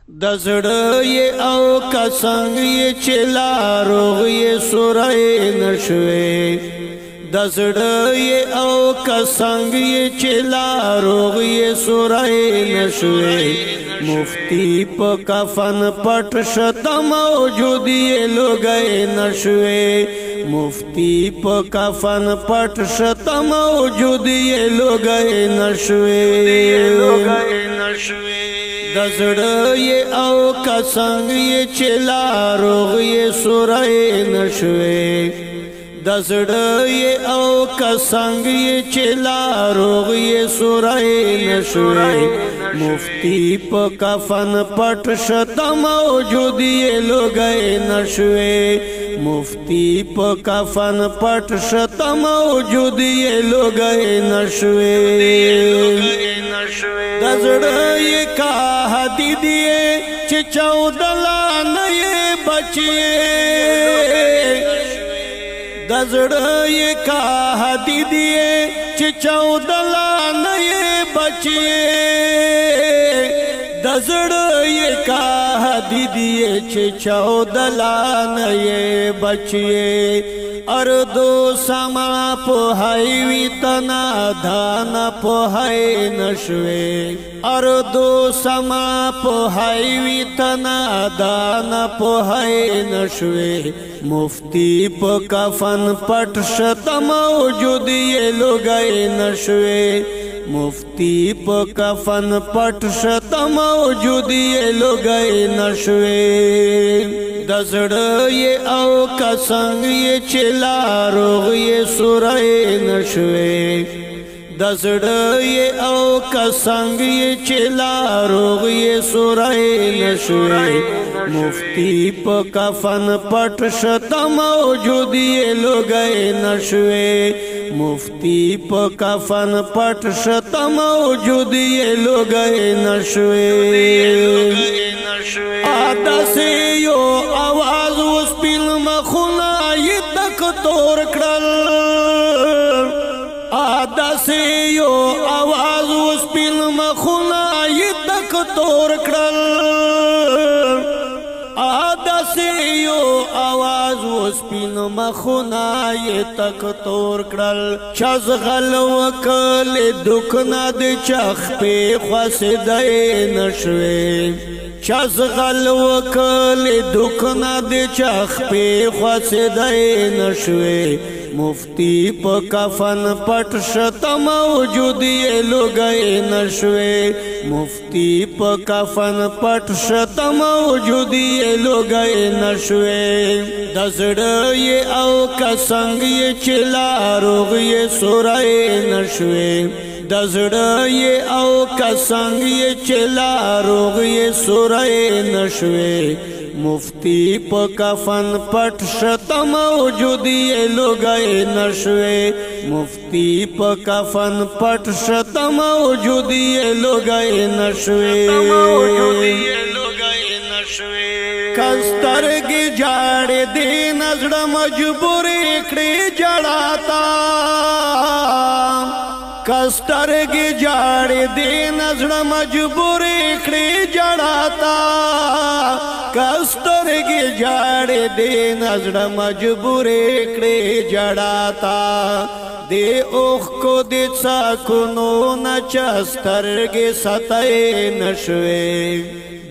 د زړه یې او که څنګ یې چې لاروغ یې سوری نشوې د زړه یې او که څنګ یې چې لاروغ یې سوری نشوې مفتی په کفن پټ شت موجود یې لوګی نشوې مفتی په کفن پټ شت موجود یې لوګی نشوې د زړه یې او که څنګ یې چې لاروغ یې سوری نشوې د زړه یې او که څنګ یې چې لاروغ یې سوری نشوې مفتی په کفن پټ شت موجود یې لوګی نشوې مفتی په کفن پټ شت موجود یې لوګی نشوې د زړه یې کا حدید یې چې 14 لانه یې بچې د زړه یې کا حدید یې چې 14 لانه یې بچې د زړه یې کا حدید یې چې 14 لانه یې بچې اردو سما پوهائی وی تنا دانا پوهائی نشوے اردو سما پوهائی وی تنا دانا پوهائی نشوے مفتی پا کفن پٹ شت موجود یہ لوگئی نشوے مفتی پا کفن پٹ شت موجود یہ لوگئی نشوے د زړه یې او که څنګ یې چې لاروغ یې سوری نشوې د زړه یې او که څنګ یې چې لاروغ یې سوری نشوې مفتی په کفن پټ شت موجود یې لوګی نشوې مفتی په کفن پټ شت موجود یې لوګی نشوې داسې یو आवाज اوس پیل مخونه یې تک تور کړل داسې یو आवाज اوس پیل مخونه یې تک تور کړل داسې یو आवाज اوس پیل مخونه یې تک تور کړل چز غل وکړل دکنا د چخ په خاصدای نشوي چز غل وکل دکنا د چخ په خاصدای نشوي مفتی په کفن پټ شت موجود یې لوګی نشوي مفتی په کفن پټ شت موجود یې لوګی نشوي د زړه یې او که څنګ یې چې لاروغ یې سوری نشوي د زړه یې او که څنګ یې چې لاروغ یې سوری نشوي مفتی په کفن پټ شت موجود یې لوګی نشوي مفتی په کفن پټ شت موجود یې لوګی نشوي کسترګې جاړې دې نزړه مجبور کړې جړاتا کسترګې جاړې دې نزړه مجبور کړې جړاتا کسترګې جاړې دې نزړه مجبور کړې جړاتا دې اوخ کو دې څاکونو نه چسترګې ستای نشوي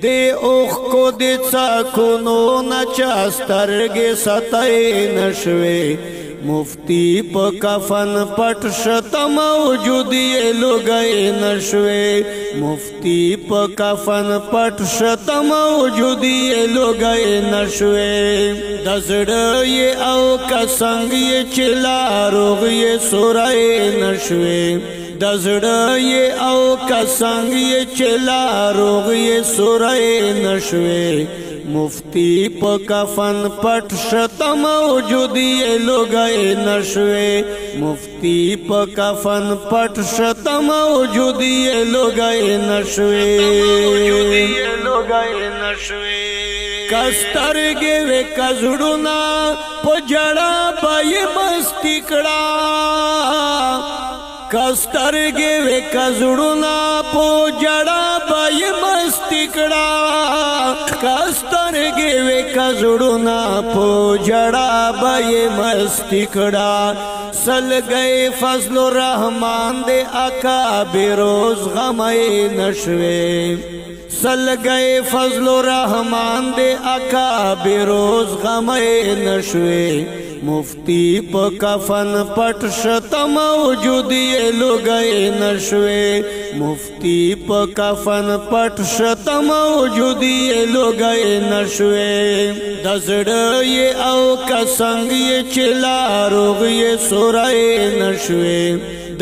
دې اوخ کو دې څاکونو نه چسترګې ستای نشوي مفتی په کفن پټ شت موجود یې لوګی نشوي مفتی په کفن پټ شت موجود یې لوګی نشوي د زړه یې او که څنګ یې چې لاروغ یې سوری نشوي د زړه یې او که څنګ یې چې لاروغ یې سوری نشوي مفتی په کفن پټ شت موجود یې لوګی نشوي مفتی په کفن پټ شت موجود یې لوګی نشوي کسترګې وې کزړونه په جړه به یې مستی کړه کسترګې وې کزړونه په جړه به یې مستی کړه کسترګې وې کزړونه په جړا به یې مستی کړه سلګی فضل الرحمن دې اکا بیروز غمې نشوې سلګی فضل الرحمن دې اکا بیروز غمې نشوې مفتی په کفن پټ شت موجودی لګې نشوې مفتی په کفن پټ شت موجودی لګې نشوې د زړې او کسنګ یې چلا روغ یې سورې نشوې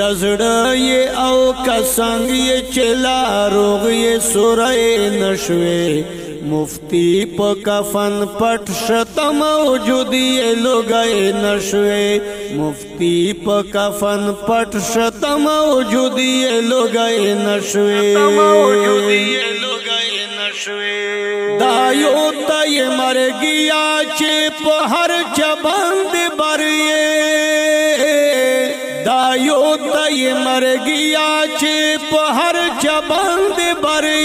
د زړې او کسنګ یې چلا روغ یې سورې نشوې مفتی په کفن پټ شت موجودی لګې نشوې مفتی په کفن پټ شت موجودی لګې نشوې دا یو ته مرګیا چې په هر چبند برې دا یو ته مرګیا چې په هر چبند برې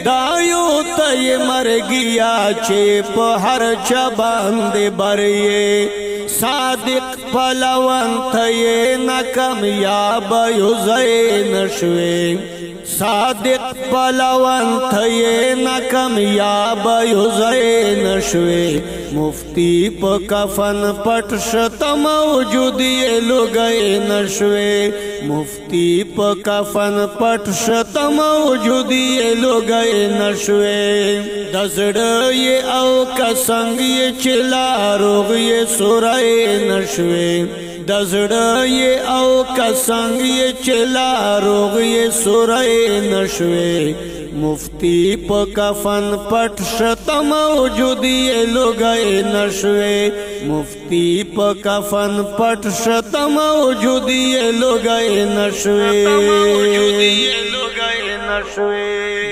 دا یو ته مرګیا چې په هر چبند برې صادق پلوان ته ناکامیاب یو زین شوې صادق پلوان ته ناکامیاب یو زین شوې مفتی په کفن پټ شت موجودی لګې نشوې مفتی په کفن پټ شت موجودی لګې نشوې د زړې او کسنګ یې چلا روغ یې سورې نشوې د زړې او کسنګ یې چلا روغ یې سورې نشوې مفتی په کفن پټ شت موجودی لګې نشوې مفتی په کفن پټ شت موجودی لګې نشوې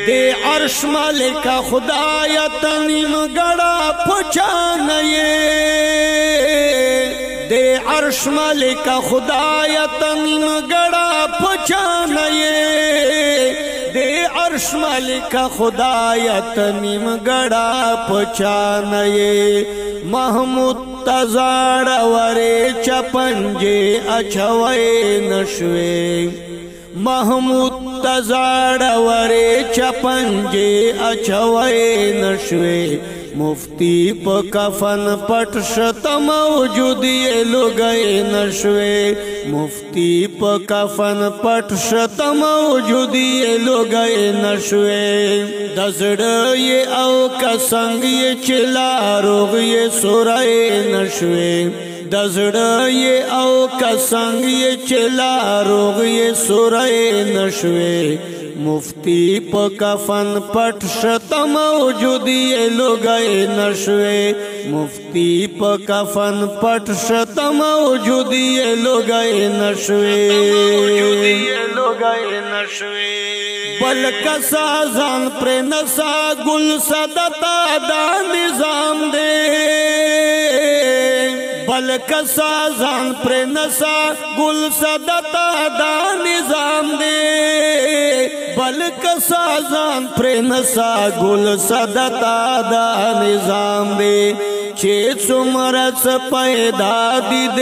دې عرش مالک خدای تنیم ګړه پچانه دې عرش مالک خدای تنیم ګړه پچانه دې عرش مالک خدای تنیم ګړه پچانه محمود تزاړ ورې چپنجې اچوي نشوي محمود تزاړ ورې چپنجې اچوي نشوي مفتی په کفن پټ شت موجودی لګې نشوي مفتی په کفن پټ شت موجودی لګې نشوي د زړې او کسنګ یې چلا روغ یې سورې نشوي د زړې او کسنګ یې چلا روغ یې سورې نشوي مفتی په کفن پټ شت موجودی لګې نشوي مفتی په کفن پټ شت موجودی لګې نشوي بل کسا ځان پر نسا ګل صدتا دا نظام دے بل کسا ځان پر نسا ګل صدتا دا نظام دے بل کسا ځان پر نسا ګل صدتا دا نظام دے چې څومره څه پیدا دي د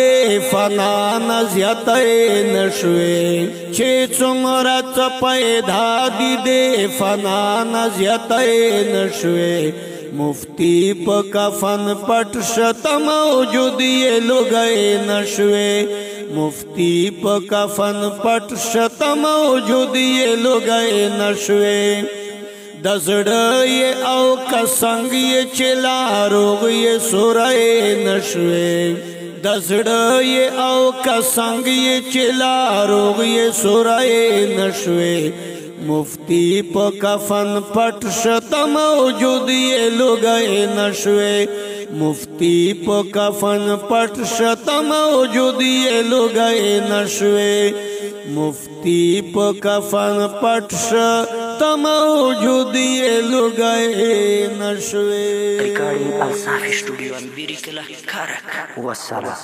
فنا نزیاتې نشوي چې څومره څه پیدا دي د فنا نزیاتې نشوي مفتی په کفن پټ شت موجودی لګې نشوي مفتی په کفن پټ شت موجودی لګې نشوي د زړې او کسنګ یې چلا روغ یې سورې نشوي د زړې او کسنګ یې چلا روغ یې سورې نشوي مفتی په کفن پټ شت موجودی لګې نشوي مفتی په کفن پټ شت موجودی لګې نشوي مفتی په کفن پټ شت موجودی لګې نشوي ریکارډینګ الصافی سټوډیو ان بیریکلا کارک والسلام